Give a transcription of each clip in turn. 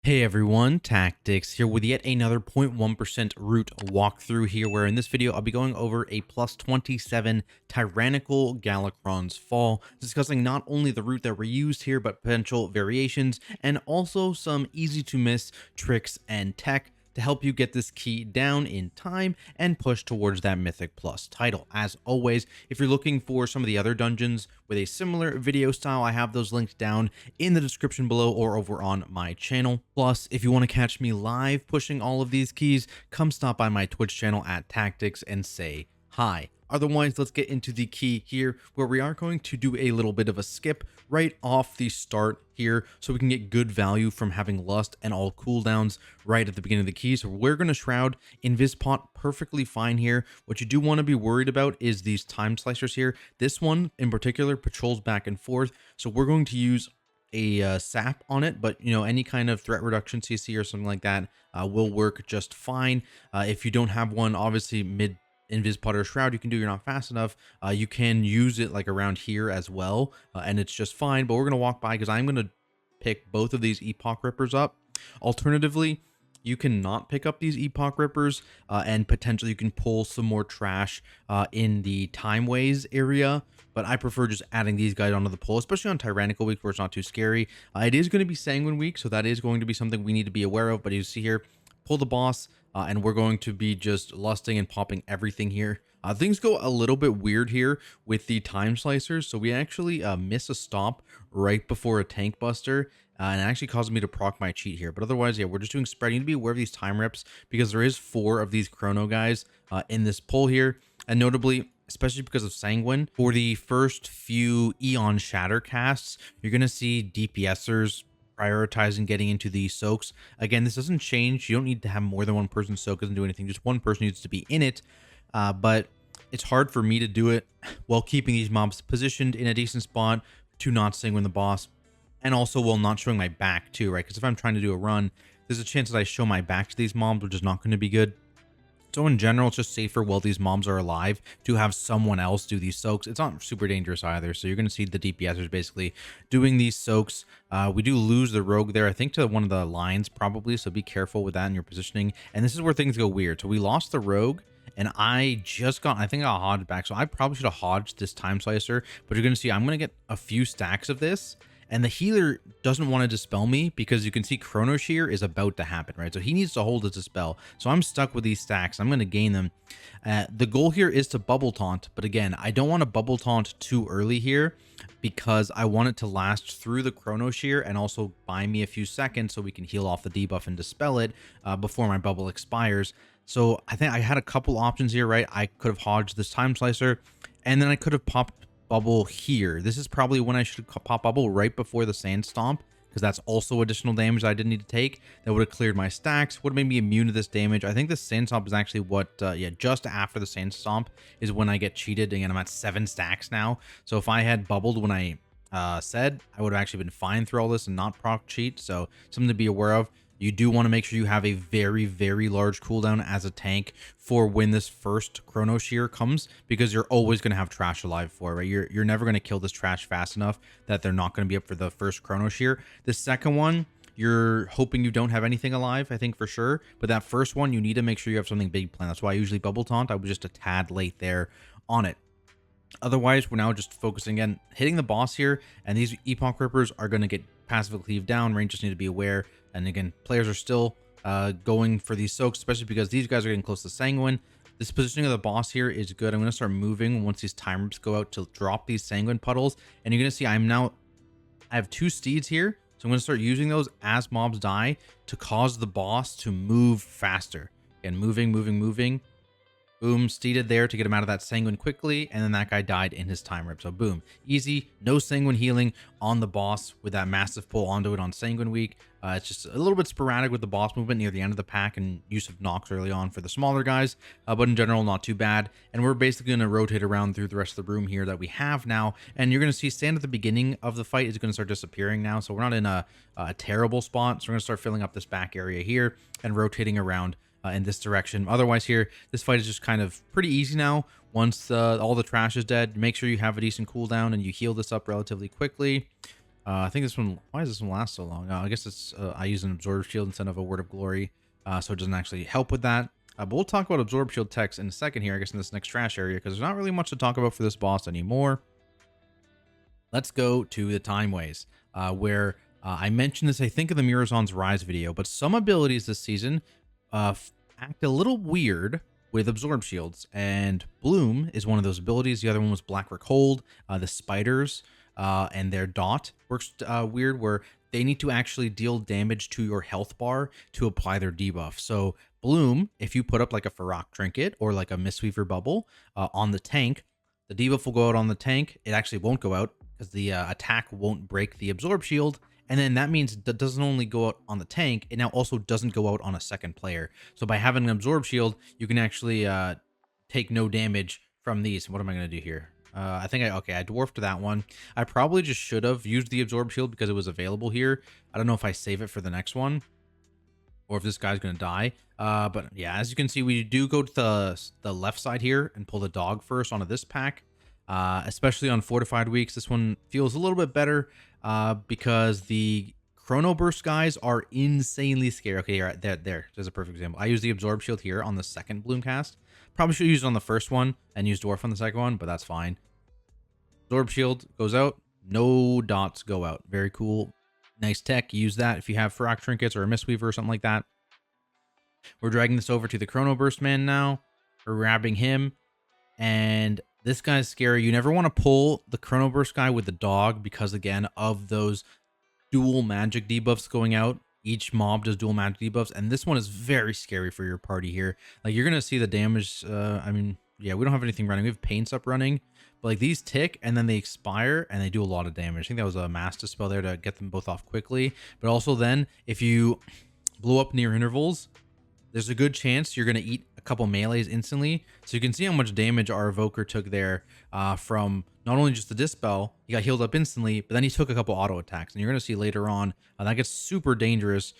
Hey everyone, Tactics here with yet another 0.1% route walkthrough here, where in this video I'll be going over a plus 27 tyrannical Galakrond's fall, discussing not only the route that were used here, but potential variations, and also some easy to miss tricks and tech to help you get this key down in time and push towards that Mythic Plus title. As always, if you're looking for some of the other dungeons with a similar video style, I have those linked down in the description below or over on my channel. Plus, if you want to catch me live pushing all of these keys, come stop by my Twitch channel at Tactics and say hi. Otherwise, let's get into the key here, where we are going to do a little bit of a skip right off the start here, so we can get good value from having Lust and all cooldowns right at the beginning of the key. So we're going to Shroud Invispot perfectly fine here. What you do want to be worried about is these time slicers here. This one in particular patrols back and forth, so we're going to use a sap on it, but any kind of threat reduction CC or something like that will work just fine. If you don't have one, obviously mid Invispot or Shroud you can do, you're not fast enough. You can use it like around here as well, and it's just fine. But we're gonna walk by because I'm gonna pick both of these Epoch Rippers up. Alternatively, you can not pick up these Epoch Rippers, and potentially you can pull some more trash in the Timeways area. But I prefer just adding these guys onto the pull, especially on Tyrannical Week where it's not too scary. It is going to be Sanguine Week, so that is going to be something we need to be aware of. But you see here, pull the boss, and we're going to be just lusting and popping everything here. Things go a little bit weird here with the time slicers, so we actually miss a stop right before a tank buster, and it actually caused me to proc my cheat here. But otherwise, yeah, we're just doing spread. You need to be aware of these time reps because there is 4 of these chrono guys in this pull here, and notably, especially because of Sanguine, for the first few Eon Shatter casts, you're going to see DPSers prioritizing getting into the soaks. Again, this doesn't change. You don't need to have more than one person soak. Doesn't do anything. Just one person needs to be in it. But it's hard for me to do it while keeping these mobs positioned in a decent spot to not Sanguine the boss, and also while not showing my back too, right? Because if I'm trying to do a run, there's a chance that I show my back to these mobs, which is not going to be good. So in general, it's just safer while these mobs are alive to have someone else do these soaks. It's not super dangerous either. So you're going to see the DPSers basically doing these soaks. We do lose the rogue there, I think, to one of the lines probably. So be careful with that in your positioning. And this is where things go weird. So we lost the rogue, and I think I hodged back. So I probably should have hodged this time slicer. But you're going to see I'm going to get a few stacks of this. And the healer doesn't want to dispel me because you can see Chrono Shear is about to happen, right? So he needs to hold his dispel. So I'm stuck with these stacks. I'm going to gain them. The goal here is to bubble taunt. But again, I don't want to bubble taunt too early here because I want it to last through the Chrono Shear and also buy me a few seconds so we can heal off the debuff and dispel it before my bubble expires. So I think I had a couple options here, right? I could have hodged this time slicer, and then I could have popped bubble here. This is probably when I should pop bubble right before the sand stomp, because that's also additional damage I didn't need to take. That would have cleared my stacks, would have made me immune to this damage. I think the sand stomp is actually what just after the sand stomp is when I get cheated. Again, I'm at 7 stacks now, so if I had bubbled when I said, I would have actually been fine through all this and not proc cheat. So something to be aware of. You do want to make sure you have a very, very large cooldown as a tank for when this first Chrono Shear comes, because you're always going to have trash alive for it, right? You're never going to kill this trash fast enough that they're not going to be up for the first Chrono Shear. The second one, you're hoping you don't have anything alive, I think, for sure. But that first one, you need to make sure you have something big planned. That's why I usually bubble taunt. I was just a tad late there on it. Otherwise, we're now just focusing on hitting the boss here, and these Epoch Rippers are going to get passively cleaved down. Rangers need to be aware. And again, players are still going for these soaks, especially because these guys are getting close to Sanguine. This positioning of the boss here is good. I'm going to start moving once these time rips go out to drop these Sanguine puddles. And you're going to see I have 2 steeds here. So I'm going to start using those as mobs die to cause the boss to move faster. Again, moving. Boom, steeded there to get him out of that Sanguine quickly, and then that guy died in his time rip. So boom, easy, no Sanguine healing on the boss with that massive pull onto it on Sanguine Week. It's just a little bit sporadic with the boss movement near the end of the pack and use of Nox early on for the smaller guys, but in general, not too bad. And we're basically going to rotate around through the rest of the room here that we have now, and you're going to see sand at the beginning of the fight is going to start disappearing now, so we're not in a terrible spot. So we're going to start filling up this back area here and rotating around in this direction. Otherwise here, this fight is just kind of pretty easy now. Once all the trash is dead, make sure you have a decent cooldown and you heal this up relatively quickly. I think this one, why does this one last so long? I guess it's, I use an Absorb Shield instead of a Word of Glory, so it doesn't actually help with that. But we'll talk about Absorb Shield techs in a second here, I guess in this next trash area, because there's not really much to talk about for this boss anymore. Let's go to the Timeways, where I mentioned this, I think, in the Mirazon's Rise video, but some abilities this season act a little weird with Absorb Shields, and Bloom is one of those abilities. The other one was Black Rock Hold. The spiders and their dot works weird, where they need to actually deal damage to your health bar to apply their debuff. So Bloom, if you put up like a Farok Trinket or like a Mistweaver Bubble on the tank, the debuff will go out on the tank. It actually won't go out because the attack won't break the Absorb Shield. And then that means that doesn't only go out on the tank, it now also doesn't go out on a second player. So by having an Absorb Shield, you can actually take no damage from these. What am I going to do here? I think I dwarfed that one. I probably just should have used the Absorb Shield because it was available here. I don't know if I save it for the next one or if this guy's going to die. But yeah, as you can see, we do go to the left side here and pull the dog first onto this pack. Especially on fortified weeks, this one feels a little bit better because the Chrono Burst guys are insanely scary. Okay, right there's a perfect example. I use the Absorb Shield here on the second Bloom cast. Probably should use it on the first one and use Dwarf on the second one, but that's fine. Absorb Shield goes out, no dots go out. Very cool, nice tech. Use that if you have Farok Trinkets or a Mistweaver or something like that. We're dragging this over to the Chrono Burst man now. We're grabbing him, and this guy's scary. You never want to pull the Chrono Burst guy with the dog because, again, of those dual magic debuffs going out. Each mob does dual magic debuffs, and this one is very scary for your party here. Like, you're going to see the damage. I mean, yeah, we don't have anything running. We have Paints up running, but like these tick, and then they expire, and they do a lot of damage. I think that was a Mass Dispel there to get them both off quickly. But also then, if you blow up near intervals, there's a good chance you're going to eat a couple melees instantly. So you can see how much damage our Evoker took there from not only just the Dispel, he got healed up instantly, but then he took a couple auto attacks. And you're going to see later on that gets super dangerous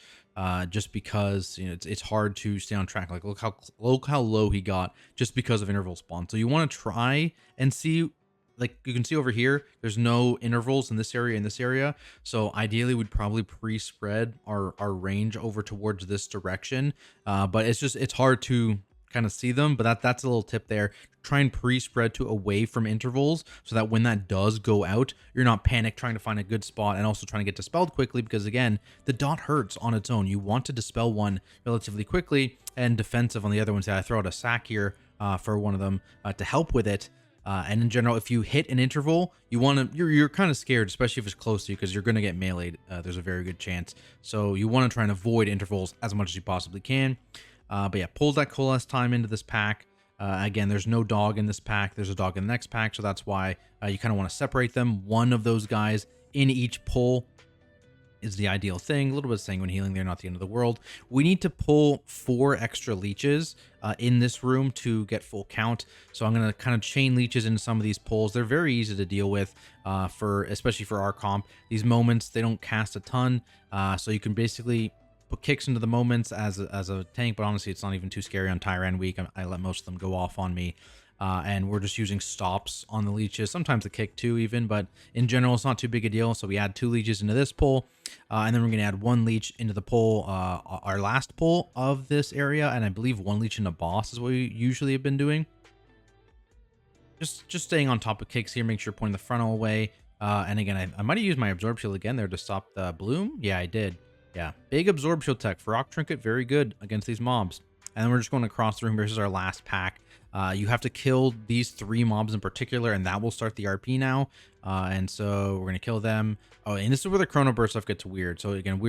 just because, you know, it's hard to stay on track. Like, look how low he got just because of interval spawn. So you want to try and see. Like you can see over here, there's no intervals in this area, so ideally we'd probably pre-spread our range over towards this direction, but it's hard to kind of see them. But that's a little tip there. Try and pre-spread to away from intervals so that when that does go out, you're not panicked trying to find a good spot and also trying to get dispelled quickly, because again, the dot hurts on its own. You want to dispel one relatively quickly and defensive on the other ones. So I throw out a sack here for one of them to help with it. And in general, if you hit an interval, you're kind of scared, especially if it's close to you, because you're going to get meleeed. There's a very good chance. So you want to try and avoid intervals as much as you possibly can. But yeah, pull that coalesce time into this pack. Again, there's no dog in this pack. There's a dog in the next pack. So that's why you kind of want to separate them. One of those guys in each pull is the ideal thing. A little bit of sanguine healing there, not the end of the world. We need to pull 4 extra leeches in this room to get full count. So I'm going to kind of chain leeches into some of these pulls. They're very easy to deal with especially for our comp. These moments, they don't cast a ton. So you can basically put kicks into the moments as a tank, but honestly, it's not even too scary on Tyran week. I let most of them go off on me. And we're just using stops on the leeches, sometimes a kick too even, but in general, it's not too big a deal. So we add 2 leeches into this pull, and then we're going to add 1 leech into the pull, our last pull of this area, and I believe 1 leech into boss is what we usually have been doing. Just staying on top of kicks here, make sure you're pointing the frontal away. And again, I might have used my Absorb Shield again there to stop the Bloom. Yeah, I did. Yeah, big Absorb Shield tech. Farok Trinket, very good against these mobs. And then we're just going across the room. This is our last pack. You have to kill these 3 mobs in particular, and that will start the RP now. And so we're going to kill them. Oh, and this is where the Chrono Burst stuff gets weird. So again,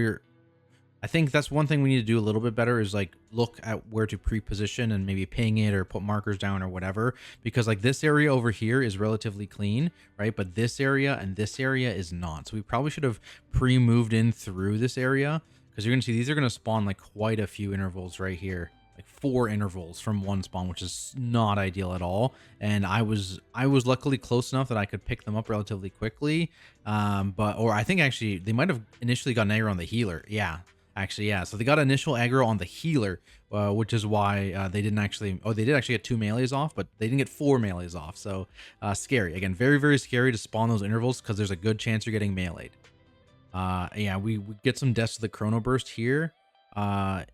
I think that's one thing we need to do a little bit better, is like look at where to pre-position and maybe ping it or put markers down or whatever. Because like this area over here is relatively clean, right? But this area and this area is not. So we probably should have pre-moved in through this area, because you're going to see these are going to spawn like quite a few intervals right here. Like 4 intervals from one spawn, which is not ideal at all. And I was luckily close enough that I could pick them up relatively quickly. Or I think actually they might have initially gotten aggro on the healer. Yeah, actually, yeah. So they got initial aggro on the healer, which is why they didn't actually. Oh, they did actually get 2 melees off, but they didn't get 4 melees off. So scary. Again, very, very scary to spawn those intervals, because there's a good chance you're getting meleeed. Yeah, we get some deaths to the Chrono Burst here. Uh,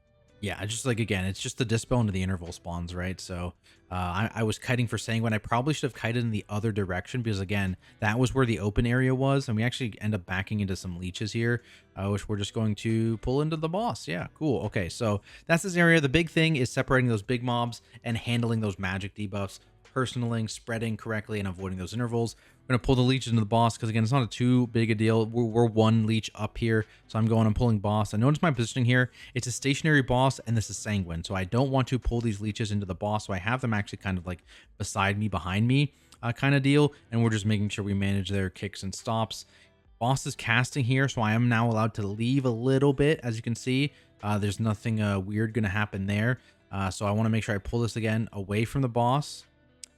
yeah, just like, again, it's just the Dispel into the interval spawns, right? So I was kiting for Sanguine. I probably should have kited in the other direction because, again, that was where the open area was. And we actually end up backing into some leeches here, which we're just going to pull into the boss. Yeah, cool. Okay, so that's this area. The big thing is separating those big mobs and handling those magic debuffs, personaling, spreading correctly, and avoiding those intervals. We're going to pull the leeches into the boss because, again, it's not too big a deal. We're one leech up here, so I'm pulling boss. And notice my positioning here. It's a stationary boss, and this is Sanguine. So I don't want to pull these leeches into the boss, so I have them actually kind of like beside me, behind me kind of deal. And we're just making sure we manage their kicks and stops. Boss is casting here, so I am now allowed to leave a little bit. As you can see, there's nothing weird going to happen there. So I want to make sure I pull this again away from the boss.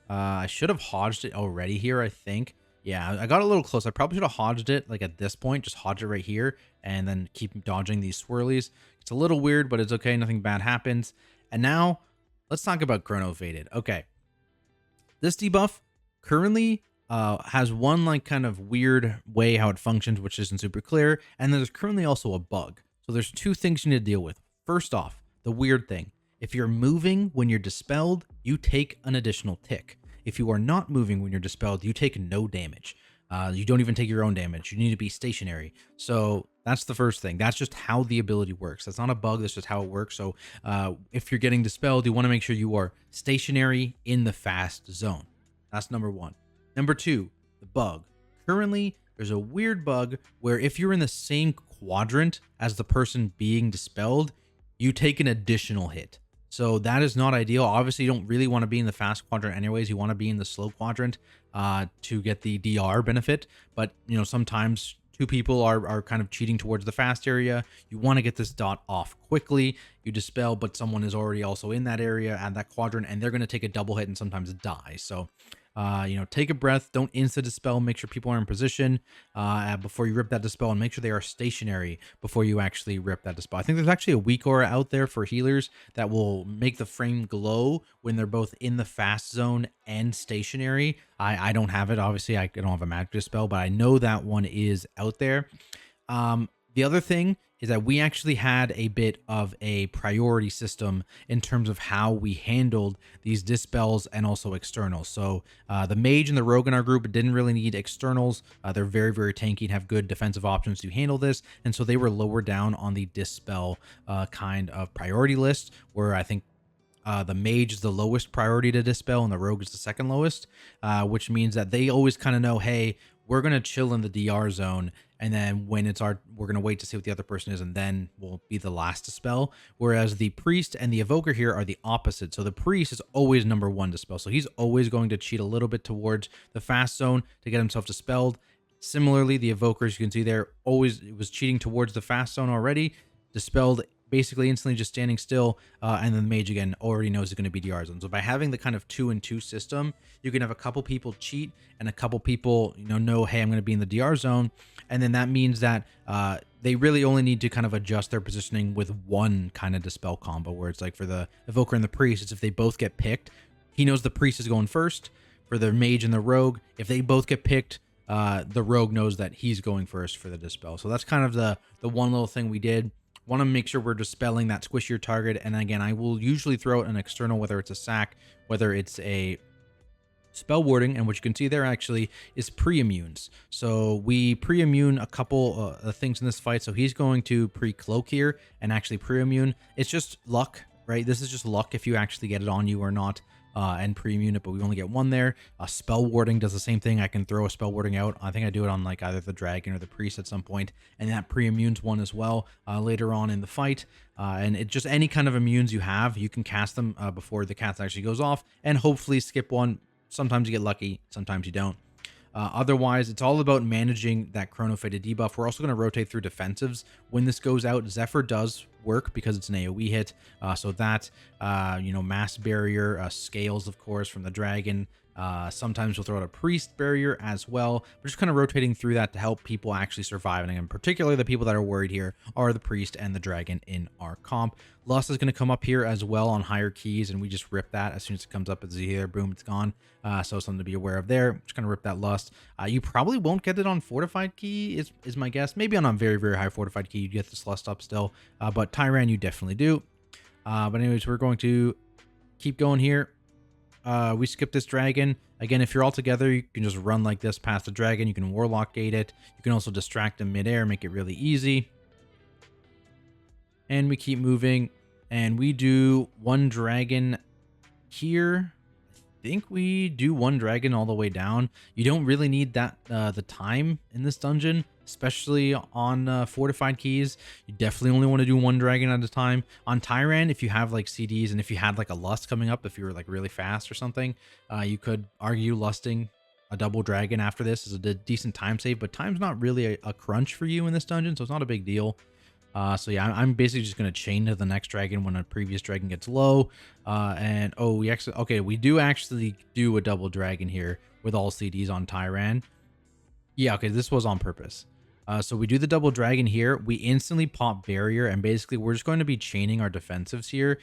I should have hodged it already here, I think. Yeah, I got a little close. I probably should have hodged it like at this point. Just hodge it right here and then keep dodging these swirlies. It's a little weird, but it's okay. Nothing bad happens. And now let's talk about Chrono Faded. Okay. This debuff currently has one like kind of weird way how it functions, which isn't super clear. And then there's currently also a bug. So there's two things you need to deal with. First off, the weird thing. If you're moving when you're dispelled, you take an additional tick. If you are not moving when you're dispelled, you take no damage. You don't even take your own damage. You need to be stationary. So that's the first thing. That's just how the ability works. That's not a bug. That's just how it works. So if you're getting dispelled, you want to make sure you are stationary in the fast zone. That's number one. Number two, the bug. Currently, there's a weird bug where if you're in the same quadrant as the person being dispelled, you take an additional hit. So that is not ideal. Obviously, you don't really want to be in the fast quadrant anyways. You want to be in the slow quadrant to get the DR benefit. But, you know, sometimes two people are kind of cheating towards the fast area. You want to get this dot off quickly. You dispel, but someone is already also in that area at that quadrant, and they're going to take a double hit and sometimes die. So you know, take a breath, don't insta dispel, make sure people are in position before you rip that dispel, and make sure they are stationary before you actually rip that dispel. I think there's actually a weak aura out there for healers that will make the frame glow when they're both in the fast zone and stationary. I don't have it, obviously. I don't have a magic dispel, but I know that one is out there. The other thing is that we actually had a bit of a priority system in terms of how we handled these dispels and also externals. So the mage and the rogue in our group didn't really need externals. They're very, very tanky and have good defensive options to handle this. And so they were lower down on the dispel kind of priority list, where I think the mage is the lowest priority to dispel and the rogue is the second lowest, which means that they always kind of know, hey, we're going to chill in the DR zone. And then when it's we're going to wait to see what the other person is, and then we'll be the last to spell. Whereas the priest and the evoker here are the opposite. So the priest is always number one to spell. So he's always going to cheat a little bit towards the fast zone to get himself dispelled. Similarly, the evoker, as you can see there, always was cheating towards the fast zone already, dispelled basically instantly just standing still, and then the mage again already knows it's going to be DR zone. So by having the kind of 2-and-2 system, you can have a couple people cheat and a couple people know, hey, I'm going to be in the DR zone, and then that means that they really only need to kind of adjust their positioning with one kind of dispel combo, where it's like for the evoker and the priest, it's if they both get picked, he knows the priest is going first. For the mage and the rogue, if they both get picked, the rogue knows that he's going first for the dispel. So that's kind of the one little thing we did. Want to make sure we're dispelling that squishier target. And again, I will usually throw out an external, whether it's a sack, whether it's a spell warding, and what you can see there actually is pre-immunes. So we pre-immune a couple things in this fight. So he's going to pre-cloak here and actually pre-immune. It's just luck, right? This is just luck if you actually get it on you or not. And pre-immune it, but we only get one there. Spell warding does the same thing. I can throw a spell warding out. I think I do it on like either the dragon or the priest at some point, and that pre-immunes one as well later on in the fight. And it just any kind of immunes you have, you can cast them before the cast actually goes off, and hopefully skip one. Sometimes you get lucky, sometimes you don't. Otherwise, it's all about managing that Chrono Faded debuff. We're also going to rotate through defensives when this goes out. Zephyr does work because it's an AoE hit. So that, mass barrier, scales, of course, from the dragon, Sometimes we'll throw out a priest barrier as well. We're just kind of rotating through that to help people actually survive. And again, particularly the people that are worried here are the priest and the dragon in our comp. Lust is going to come up here as well on higher keys, and we just rip that as soon as it comes up. It's here, boom, it's gone. So something to be aware of there. Just going to rip that lust. You probably won't get it on fortified key is my guess. Maybe on a very, very high fortified key, you get this lust up still. But Tyran, you definitely do. But anyways, we're going to keep going here. We skip this dragon. Again, if you're all together, you can just run like this past the dragon. You can warlock gate it. You can also distract him midair, make it really easy. And we keep moving, and we do one dragon here. I think we do one dragon all the way down. You don't really need that the time in this dungeon, especially on fortified keys. You definitely only want to do one dragon at a time. On Tyran, if you have like CDs and if you had like a lust coming up, if you were like really fast or something, you could argue lusting a double dragon after this is a decent time save, but time's not really a crunch for you in this dungeon, so it's not a big deal. So yeah, I'm basically just going to chain to the next dragon when a previous dragon gets low. And oh, we do actually do a double dragon here with all CDs on Tyran. Yeah, okay, this was on purpose. So we do the double dragon here. We instantly pop barrier, and basically we're just going to be chaining our defensives here.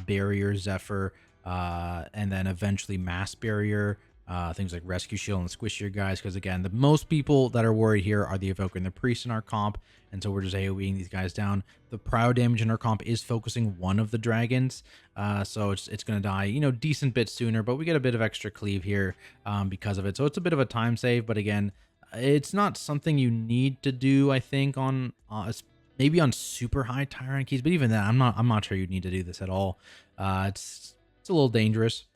Barrier, Zephyr, and then eventually mass barrier. Things like rescue shield and squishier guys, because again, the most people that are worried here are the evoker and the priest in our comp, and so we're just AoEing these guys down. The prio damage in our comp is focusing one of the dragons, so it's going to die, you know, decent bit sooner, but we get a bit of extra cleave here because of it, so it's a bit of a time save. But again, it's not something you need to do, I think, on maybe on super high Tyran keys, but even then, I'm not sure you need to do this at all. It's a little dangerous.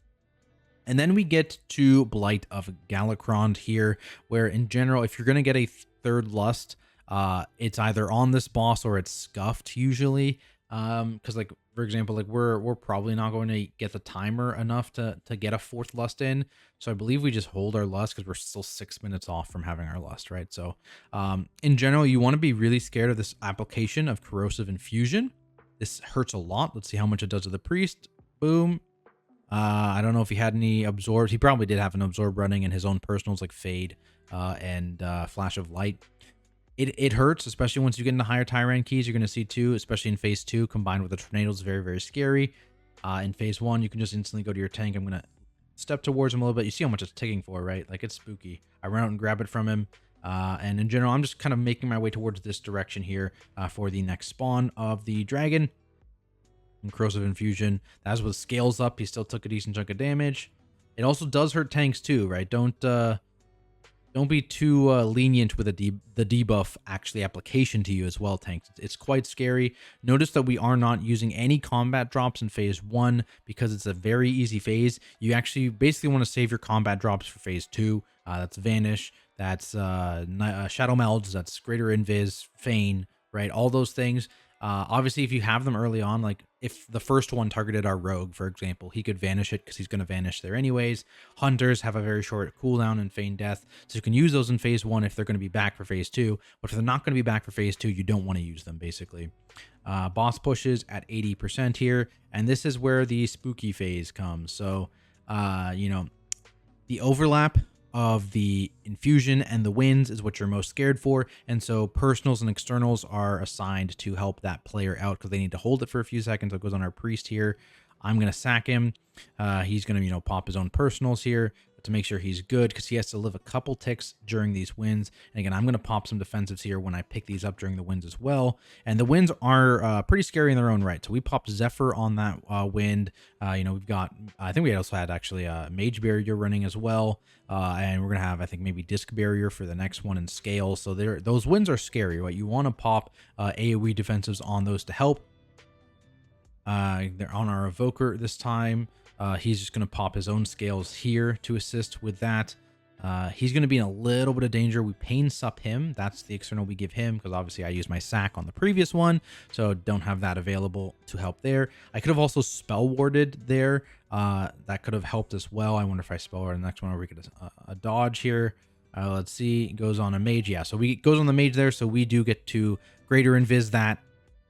And then we get to Blight of Galakrond here, where in general, if you're going to get a third lust, it's either on this boss or it's scuffed usually. Because like, for example, like we're probably not going to get the timer enough to get a fourth lust in. So I believe we just hold our lust because we're still 6 minutes off from having our lust, right? So in general, you want to be really scared of this application of corrosive infusion. This hurts a lot. Let's see how much it does to the priest. Boom. I don't know if he had any absorbs. He probably did have an absorb running in his own personals like Fade and Flash of Light. It hurts, especially once you get into higher Tyran keys. You're going to see too, especially in phase 2, combined with the tornadoes, very, very scary. In phase 1, you can just instantly go to your tank. I'm going to step towards him a little bit. You see how much it's ticking for, right? Like, it's spooky. I run out and grab it from him. And in general, I'm just kind of making my way towards this direction here for the next spawn of the dragon. Corrosive infusion. That's with scales up. He still took a decent chunk of damage. It also does hurt tanks too, right? Don't be too lenient with the debuff actually application to you as well, tanks. It's quite scary. Notice that we are not using any combat drops in phase 1 because it's a very easy phase. You actually basically want to save your combat drops for phase 2. That's Vanish. That's Shadow Melds. That's Greater Invis, Feign, right? All those things. Obviously, if you have them early on, like if the first one targeted our rogue, for example, he could vanish it because he's going to vanish there anyways. Hunters have a very short cooldown and feign death, so you can use those in phase 1 if they're going to be back for phase 2. But if they're not going to be back for phase 2, you don't want to use them, basically. Boss pushes at 80% here, and this is where the spooky phase comes. So, you know, the overlap of the infusion and the winds is what you're most scared for, and so personals and externals are assigned to help that player out because they need to hold it for a few seconds. It goes on our priest here. I'm gonna sack him. He's gonna, you know, pop his own personals here to make sure he's good because he has to live a couple ticks during these wins. And again, I'm going to pop some defensives here when I pick these up during the wins as well. And the wins are pretty scary in their own right. So we popped Zephyr on that wind. You know, we've got, I think we also had actually a Mage Barrier running as well. And we're going to have, I think, maybe Disc Barrier for the next one in Scale. So those wins are scary, right? You want to pop AoE defensives on those to help. They're on our Evoker this time. He's just going to pop his own scales here to assist with that. He's going to be in a little bit of danger. We pain sup him. That's the external we give him because obviously I used my sack on the previous one, so don't have that available to help there. I could have also spell warded there. That could have helped as well. I wonder if I spell ward the next one or we get a dodge here. Let's see. It goes on a mage. Yeah, so it goes on the mage there, so we do get to greater invis that.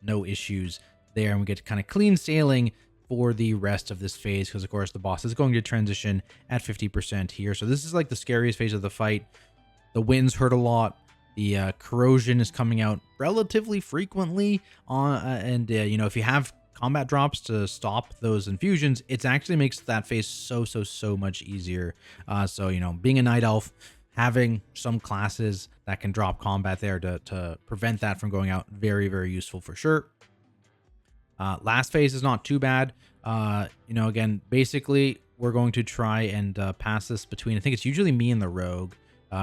No issues there, and we get kind of clean sailing for the rest of this phase, because of course the boss is going to transition at 50% here. So this is like the scariest phase of the fight. The winds hurt a lot. The corrosion is coming out relatively frequently, and you know, if you have combat drops to stop those infusions, it actually makes that phase so much easier. So you know, being a night elf, having some classes that can drop combat there to prevent that from going out, very useful for sure. Last phase is not too bad. You know, again, basically we're going to try and pass this between, I think it's usually me and the rogue.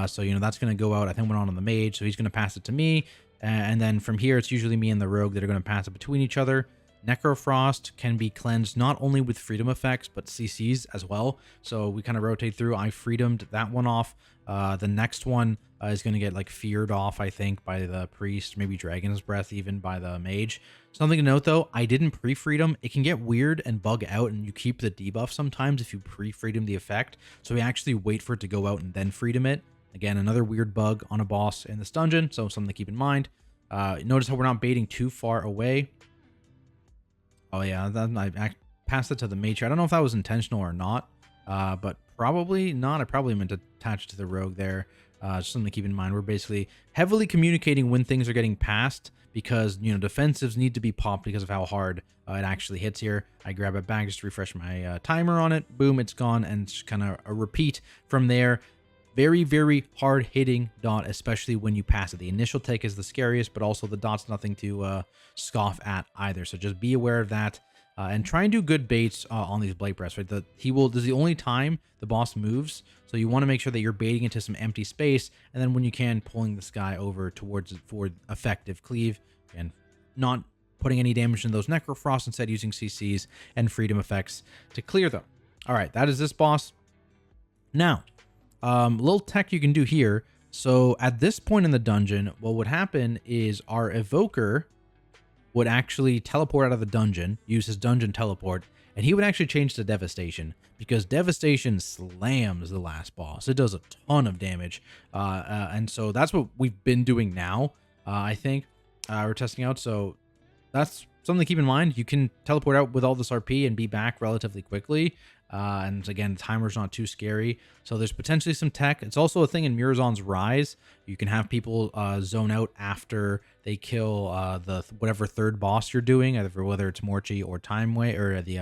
So, you know, that's going to go out. I think went on the mage, so he's going to pass it to me. And then from here, it's usually me and the rogue that are going to pass it between each other. Necrofrost can be cleansed not only with freedom effects, but CCs as well. So we kind of rotate through. I freedomed that one off. The next one is going to get like feared off, I think, by the priest, maybe Dragon's Breath even by the mage. Something to note though, I didn't pre-freedom. It can get weird and bug out, and you keep the debuff sometimes if you pre-freedom the effect. So we actually wait for it to go out and then freedom it. Again, another weird bug on a boss in this dungeon, so something to keep in mind. Notice how we're not baiting too far away. Oh yeah, I passed it to the mage. I don't know if that was intentional or not, but probably not. I probably meant to attach it to the rogue there. Just something to keep in mind. We're basically heavily communicating when things are getting passed, because, you know, defensives need to be popped because of how hard it actually hits here. I grab it back just to refresh my timer on it. Boom, it's gone, and just kind of a repeat from there. Very hard hitting dot, especially when you pass it. The initial take is the scariest, but also the dot's nothing to scoff at either. So just be aware of that, and try and do good baits on these blade breaths. Right, this is the only time the boss moves, so you want to make sure that you're baiting into some empty space, and then when you can, pulling this guy over towards it for effective cleave, and not putting any damage in those Necrofrost, instead using CCs and freedom effects to clear them. All right, that is this boss. Now, little tech you can do here. So at this point in the dungeon, what would happen is our evoker would actually teleport out of the dungeon, use his dungeon teleport, and he would actually change to Devastation, because Devastation slams the last boss. It does a ton of damage. And so that's what we've been doing now, I think. We're testing out, so that's something to keep in mind. You can teleport out with all this RP and be back relatively quickly. And again, timer's not too scary. So there's potentially some tech. It's also a thing in Murazon's Rise. You can have people zone out after they kill the whatever third boss you're doing, either whether it's Morchi or Timeway or the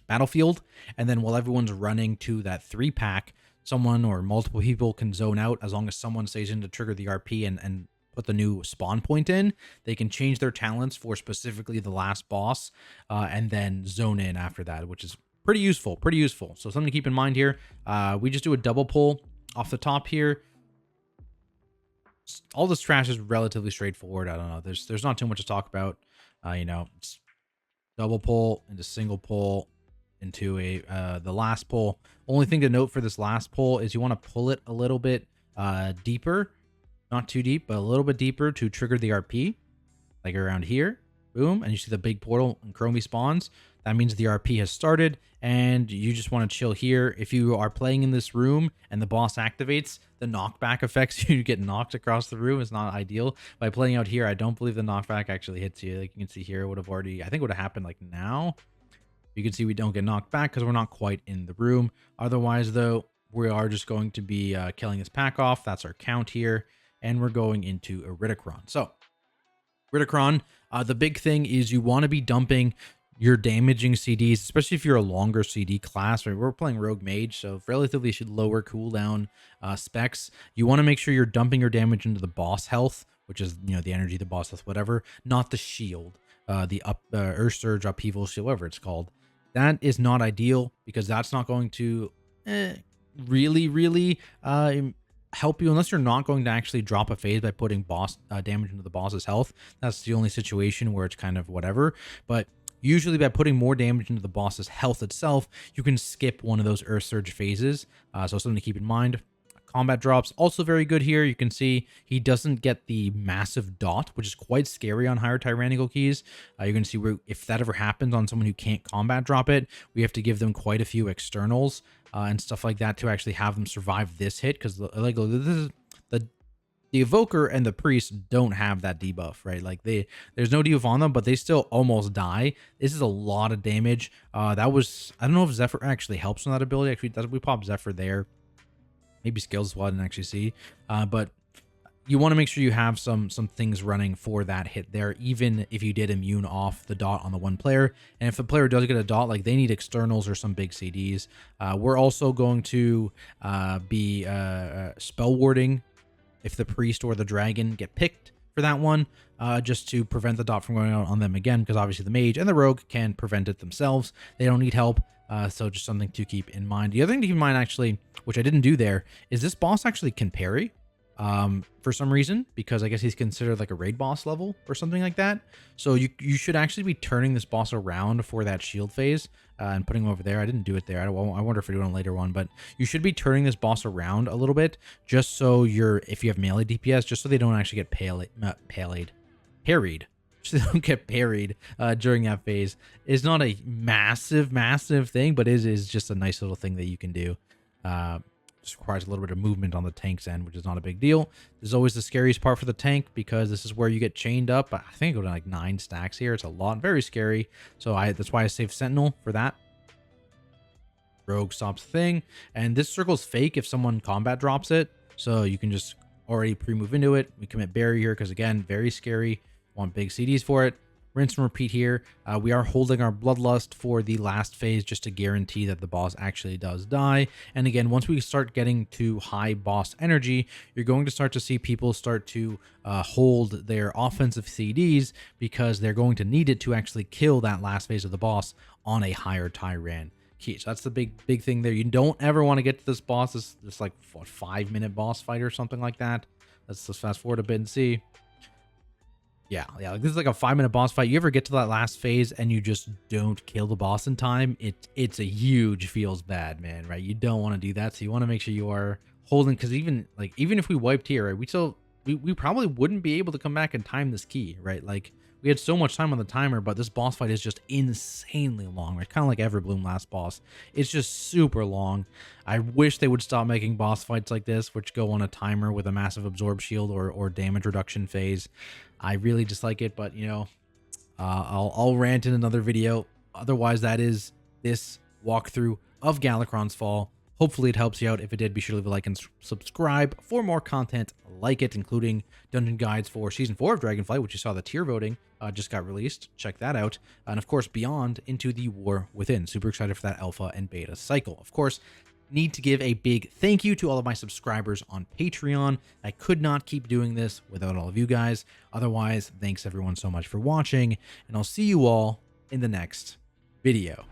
Battlefield. And then while everyone's running to that 3-pack, someone or multiple people can zone out as long as someone stays in to trigger the RP and put the new spawn point in. They can change their talents for specifically the last boss and then zone in after that, which is pretty useful. So something to keep in mind here. We just do a double pull off the top here. All this trash is relatively straightforward. I don't know. There's not too much to talk about. You know, it's double pull into single pull into the last pull. Only thing to note for this last pull is you want to pull it a little bit deeper. Not too deep, but a little bit deeper to trigger the RP. Like around here. Boom. And you see the big portal and Chromie spawns. That means the RP has started, and you just want to chill here. If you are playing in this room and the boss activates, the knockback affects you. You get knocked across the room. It's not ideal. By playing out here, I don't believe the knockback actually hits you. Like you can see here, it would have already, I think it would have happened like now. You can see we don't get knocked back because we're not quite in the room. Otherwise, though, we are just going to be killing this pack off. That's our count here, and we're going into a Ridicron. So, Ridicron, the big thing is you want to be dumping your damaging CDs, especially if you're a longer CD class. Right? We're playing Rogue Mage, so relatively should lower cooldown specs. You want to make sure you're dumping your damage into the boss health, which is, you know, the energy, the boss health, whatever, not the shield, the Earth Surge, Upheaval Shield, whatever it's called. That is not ideal because that's not going to really help you unless you're not going to actually drop a phase by putting boss damage into the boss's health. That's the only situation where it's kind of whatever. But usually by putting more damage into the boss's health itself, you can skip one of those Earth Surge phases. So something to keep in mind. Combat drops, also very good here. You can see he doesn't get the massive dot, which is quite scary on higher tyrannical keys. You're going to see where if that ever happens on someone who can't combat drop it, we have to give them quite a few externals and stuff like that to actually have them survive this hit. Because like this is The Evoker and the Priest don't have that debuff, right? Like there's no debuff on them, but they still almost die. This is a lot of damage. I don't know if Zephyr actually helps on that ability. Actually, we pop Zephyr there. Maybe Scales as well, I didn't actually see. But you want to make sure you have some things running for that hit there, even if you did immune off the dot on the one player. And if the player does get a dot, like they need externals or some big CDs. We're also going to be spell warding if the priest or the dragon get picked for that one, just to prevent the dot from going out on them again, because obviously the mage and the rogue can prevent it themselves. They don't need help. So just something to keep in mind. The other thing to keep in mind, actually, which I didn't do there, is this boss actually can parry for some reason, because I guess he's considered like a raid boss level or something like that. So you should actually be turning this boss around for that shield phase and putting him over there. I didn't do it there. I wonder if I do it on a later one, but you should be turning this boss around a little bit, just so if you have melee DPS, just so they don't actually get parried. So they don't get parried during that phase. It's not a massive thing, but it is just a nice little thing that you can do. Just requires a little bit of movement on the tank's end, which is not a big deal. This is always the scariest part for the tank, because this is where you get chained up. I think I go to like 9 stacks here. It's a lot, very scary. So that's why I saved Sentinel for that. Rogue stops the thing, and this circle's fake if someone combat drops it. So you can just already pre-move into it. We commit barrier here because, again, very scary. Want big CDs for it. Rinse and repeat here. We are holding our Bloodlust for the last phase just to guarantee that the boss actually does die. And again, once we start getting to high boss energy, you're going to start to see people start to hold their offensive CDs, because they're going to need it to actually kill that last phase of the boss on a higher Tyran key. So that's the big thing there. You don't ever want to get to this boss. This like what, 5-minute boss fight or something like that. Let's just fast forward a bit and see. Yeah, like this is like a 5-minute boss fight. You ever get to that last phase and you just don't kill the boss in time, it's a huge feels bad, man, right? You don't want to do that. So you want to make sure you are holding, because even if we wiped here, right, we probably wouldn't be able to come back and time this key, right? Like we had so much time on the timer, but this boss fight is just insanely long, right? Kind of like Everbloom last boss. It's just super long. I wish they would stop making boss fights like this, which go on a timer with a massive absorb shield or damage reduction phase. I really dislike it, but you know, I'll rant in another video. Otherwise, that is this walkthrough of Galakrond's Fall. Hopefully it helps you out. If it did, be sure to leave a like and subscribe for more content like it, including dungeon guides for Season 4 of Dragonflight, which you saw the tier voting just got released. Check that out. And of course, Beyond into the War Within. Super excited for that alpha and beta cycle. Of course, need to give a big thank you to all of my subscribers on Patreon. I could not keep doing this without all of you guys. Otherwise, thanks everyone so much for watching, and I'll see you all in the next video.